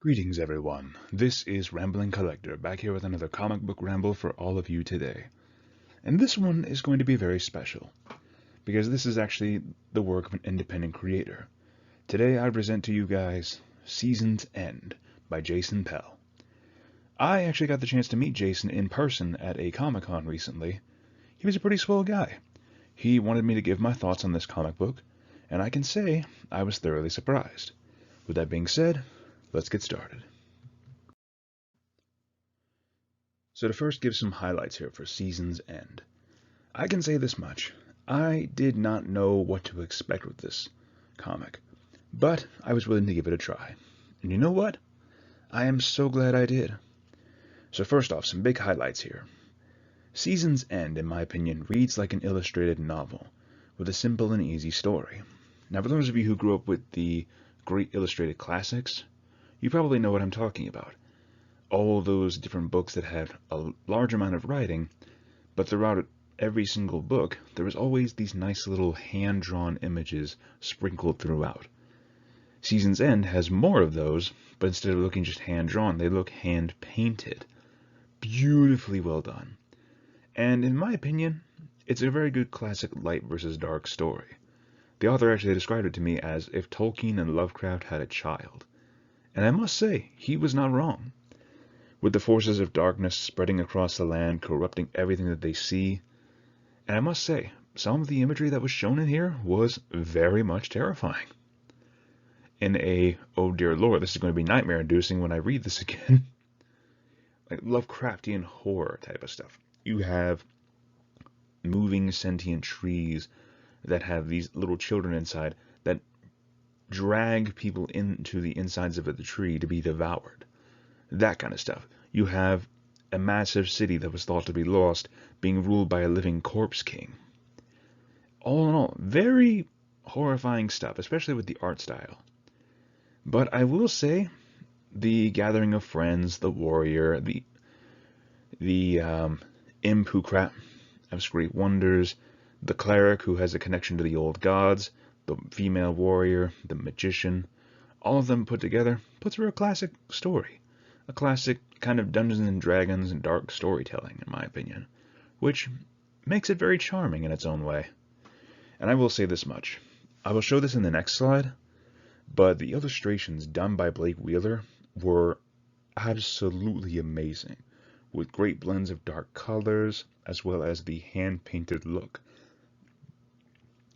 Greetings everyone, this is Rambling Collector, back here with another comic book ramble for all of you today. And this one is going to be very special, because this is actually the work of an independent creator. Today I present to you guys Season's End by Jason Pell. I actually got the chance to meet Jason in person at a Comic-Con recently. He was a pretty swell guy. He wanted me to give my thoughts on this comic book, and I can say I was thoroughly surprised. With that being said, let's get started. So to first give some highlights here for Season's End. I can say this much. I did not know what to expect with this comic, but I was willing to give it a try. And you know what? I am so glad I did. So first off, some big highlights here. Season's End, in my opinion, reads like an illustrated novel, with a simple and easy story. Now for those of you who grew up with the great illustrated classics, you probably know what I'm talking about. All those different books that had a large amount of writing, but throughout every single book, there was always these nice little hand-drawn images sprinkled throughout. Season's End has more of those, but instead of looking just hand-drawn, they look hand-painted. Beautifully well done. And in my opinion, it's a very good classic light versus dark story. The author actually described it to me as if Tolkien and Lovecraft had a child. And I must say, he was not wrong. With the forces of darkness spreading across the land, corrupting everything that they see. And I must say, some of the imagery that was shown in here was very much terrifying. In a, oh dear lord, this is going to be nightmare-inducing when I read this again, like Lovecraftian horror type of stuff. You have moving sentient trees that have these little children inside that drag people into the insides of the tree to be devoured. That kind of stuff. You have a massive city that was thought to be lost being ruled by a living corpse king. All in all, very horrifying stuff, especially with the art style. But I will say, the gathering of friends, the warrior, the imp who crafts great wonders, the cleric who has a connection to the old gods, the female warrior, the magician, all of them put together puts for a classic story. A classic kind of Dungeons and Dragons and dark storytelling, in my opinion, which makes it very charming in its own way. And I will say this much. I will show this in the next slide, but the illustrations done by Blake Wheeler were absolutely amazing, with great blends of dark colors, as well as the hand-painted look.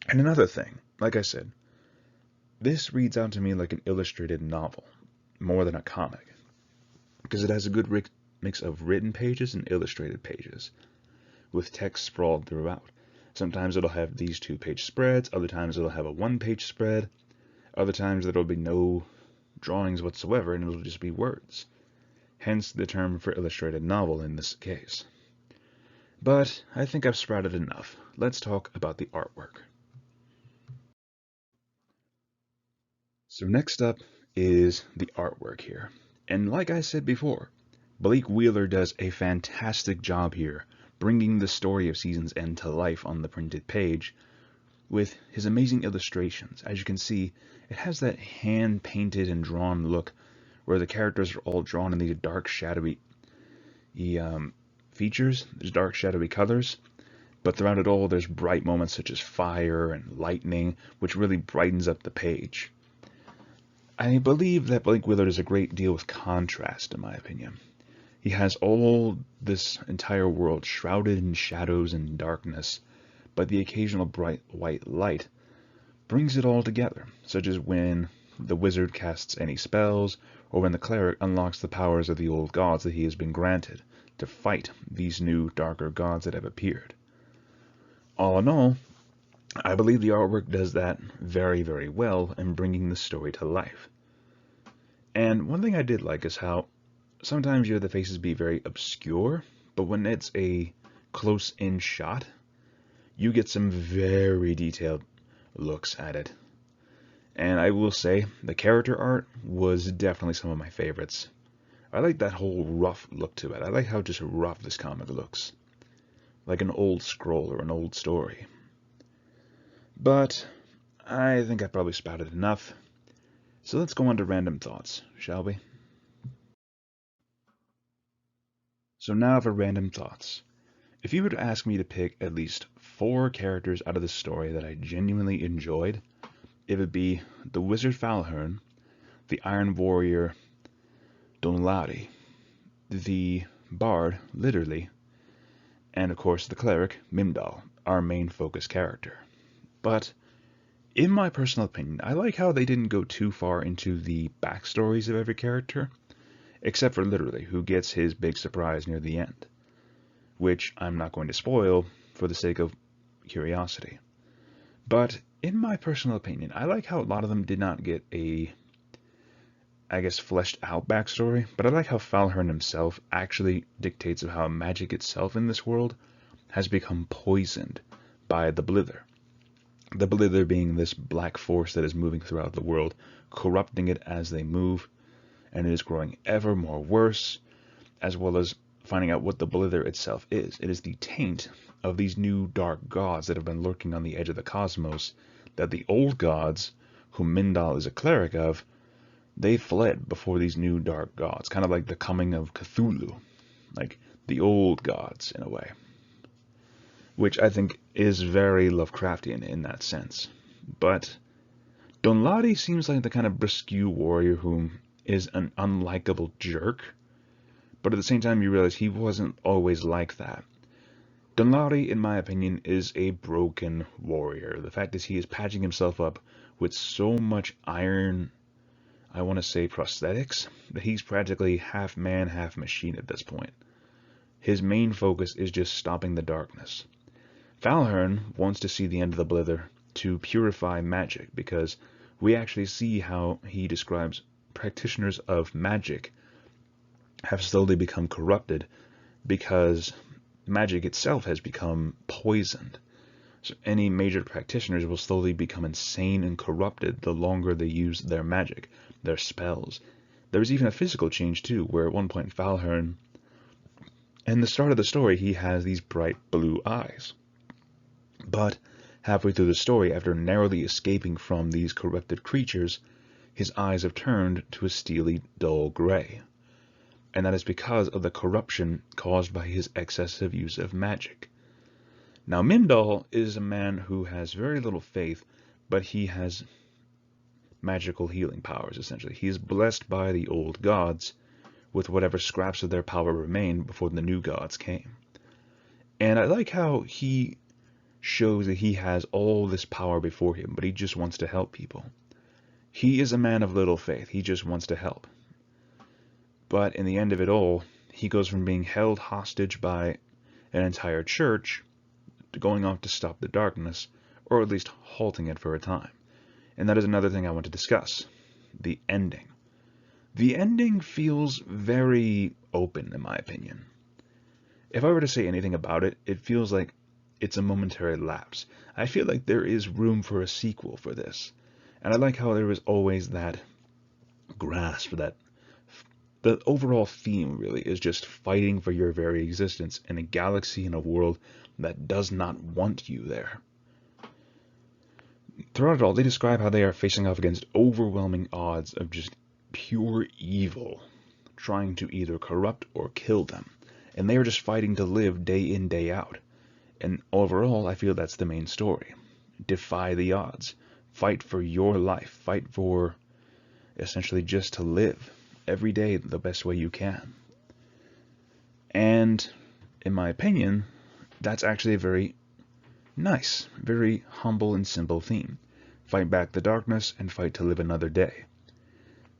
And another thing, like I said, this reads out to me like an illustrated novel, more than a comic, because it has a good mix of written pages and illustrated pages, with text sprawled throughout. Sometimes it'll have these 2-page spreads, other times it'll have a 1-page spread, other times there'll be no drawings whatsoever and it'll just be words. Hence the term for illustrated novel in this case. But I think I've sprouted enough. Let's talk about the artwork. So next up is the artwork here. And like I said before, Blake Wheeler does a fantastic job here, bringing the story of Season's End to life on the printed page with his amazing illustrations. As you can see, it has that hand-painted and drawn look where the characters are all drawn in these dark, shadowy features. There's dark, shadowy colors, but throughout it all, there's bright moments such as fire and lightning, which really brightens up the page. I believe that Blake Wheeler does a great deal with contrast, in my opinion. He has all this entire world shrouded in shadows and darkness, but the occasional bright white light brings it all together, such as when the wizard casts any spells, or when the cleric unlocks the powers of the old gods that he has been granted to fight these new, darker gods that have appeared. All in all, I believe the artwork does that very, very well in bringing the story to life. And one thing I did like is how sometimes you have the faces be very obscure, but when it's a close-in shot, you get some very detailed looks at it. And I will say, the character art was definitely some of my favorites. I like that whole rough look to it. I like how just rough this comic looks. Like an old scroll or an old story. But I think I probably spouted enough. So let's go on to random thoughts, shall we? So now for random thoughts. If you were to ask me to pick at least 4 characters out of the story that I genuinely enjoyed, it would be the Wizard Falhern, the Iron Warrior Donlari, the Bard, literally, and of course the Cleric, Mimdal, our main focus character. But in my personal opinion, I like how they didn't go too far into the backstories of every character, except for literally who gets his big surprise near the end, which I'm not going to spoil for the sake of curiosity. But in my personal opinion, I like how a lot of them did not get a, I guess, fleshed out backstory, but I like how Falhern himself actually dictates of how magic itself in this world has become poisoned by the Blither. The Blither being this black force that is moving throughout the world, corrupting it as they move, and it is growing ever more worse, as well as finding out what the Blither itself is. It is the taint of these new dark gods that have been lurking on the edge of the cosmos, that the old gods, whom Mindal is a cleric of, they fled before these new dark gods, kind of like the coming of Cthulhu, like the old gods in a way, which I think is very Lovecraftian in that sense. But Donladi seems like the kind of brusque warrior who is an unlikable jerk, but at the same time you realize he wasn't always like that. Donladi, in my opinion, is a broken warrior. The fact is he is patching himself up with so much iron, I want to say prosthetics, that he's practically half man, half machine at this point. His main focus is just stopping the darkness. Falhern wants to see the end of the Blither to purify magic, because we actually see how he describes practitioners of magic have slowly become corrupted because magic itself has become poisoned. So any major practitioners will slowly become insane and corrupted the longer they use their magic, their spells. There's even a physical change too, where at one point Falhern, in the start of the story, he has these bright blue eyes. But halfway through the story, after narrowly escaping from these corrupted creatures, his eyes have turned to a steely, dull gray. And that is because of the corruption caused by his excessive use of magic. Now, Mindal is a man who has very little faith, but he has magical healing powers, essentially. He is blessed by the old gods with whatever scraps of their power remained before the new gods came. And I like how he shows that he has all this power before him, but he just wants to help people. He is a man of little faith. He just wants to help. But in the end of it all, he goes from being held hostage by an entire church to going off to stop the darkness, or at least halting it for a time. And that is another thing I want to discuss. The ending. The ending feels very open, in my opinion. If I were to say anything about it, it feels like it's a momentary lapse. I feel like there is room for a sequel for this. And I like how there is always that grasp, that the overall theme really is just fighting for your very existence in a galaxy, in a world that does not want you there. Throughout it all, they describe how they are facing off against overwhelming odds of just pure evil, trying to either corrupt or kill them. And they are just fighting to live day in, day out. And overall, I feel that's the main story. Defy the odds. Fight for your life. Fight for essentially just to live every day the best way you can. And in my opinion, that's actually a very nice, very humble and simple theme. Fight back the darkness and fight to live another day.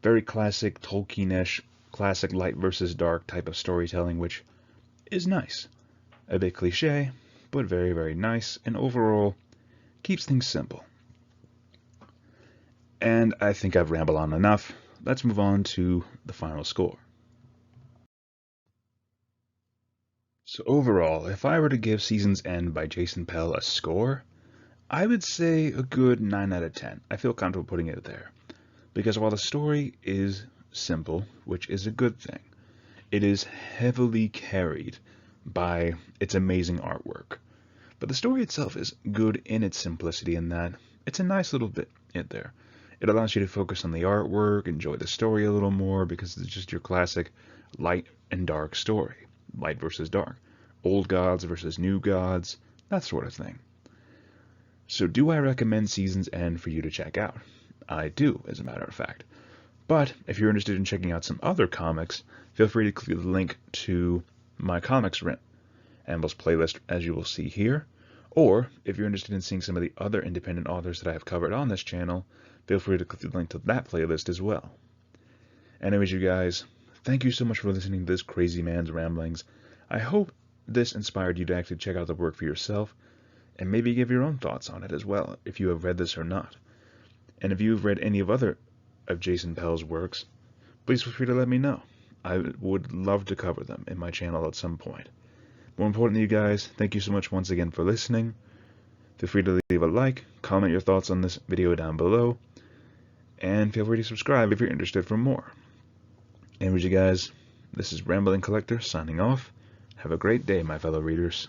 Very classic Tolkien-ish, classic light versus dark type of storytelling, which is nice. A bit cliche, but very, very nice, and overall keeps things simple. And I think I've rambled on enough. Let's move on to the final score. So overall, if I were to give Season's End by Jason Pell a score, I would say a good 9 out of 10. I feel comfortable putting it there. Because while the story is simple, which is a good thing, it is heavily carried by its amazing artwork. But the story itself is good in its simplicity in that it's a nice little bit in there. It allows you to focus on the artwork, enjoy the story a little more, because it's just your classic light and dark story. light versus dark, old gods versus new gods, that sort of thing. So do I recommend Season's End for you to check out? I do, as a matter of fact. But if you're interested in checking out some other comics, feel free to click the link to my comics Ramble's playlist, as you will see here. Or if you're interested in seeing some of the other independent authors that I have covered on this channel, feel free to click the link to that playlist as well. Anyways, you guys, thank you so much for listening to this crazy man's ramblings. I hope this inspired you to actually check out the work for yourself, and maybe give your own thoughts on it as well, if you have read this or not. And if you've read any of Jason Pell's works, please feel free to let me know. I would love to cover them in my channel at some point. More importantly, you guys, thank you so much once again for listening. Feel free to leave a like, comment your thoughts on this video down below, and feel free to subscribe if you're interested for more. Anyways, you guys, this is Rambling Collector signing off. Have a great day, my fellow readers.